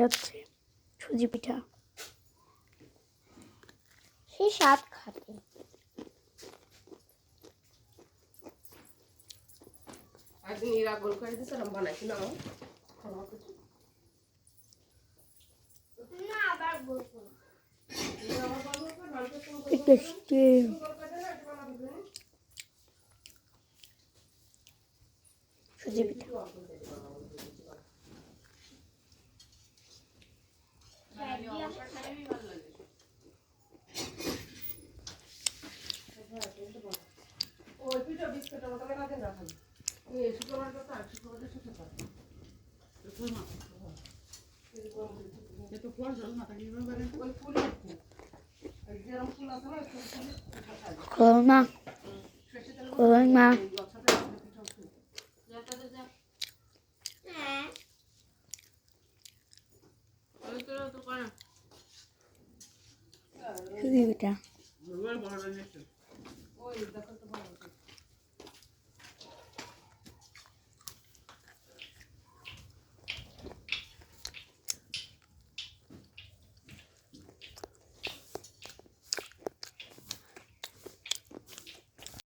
এটা হচ্ছে সুজি পিঠা। সেই স্বাদ খাতে একদিন এরা গোল করে দিয়েছিলাম বানাইছিলাম না আবার বলবো টেস্টি সুজি পিঠা। ওই পিঠা বিস্কুট আমাকে না দেন রাখেন এই শুক্রবার তো আর শুক্রবার শেষে পারে একটু ফল জল না থাকি ওই ফুল আছে এই যেরকম ফুল আছে না করমা করমা হ্যাঁ সুজি পিঠা। ওই দেখো তো ভালো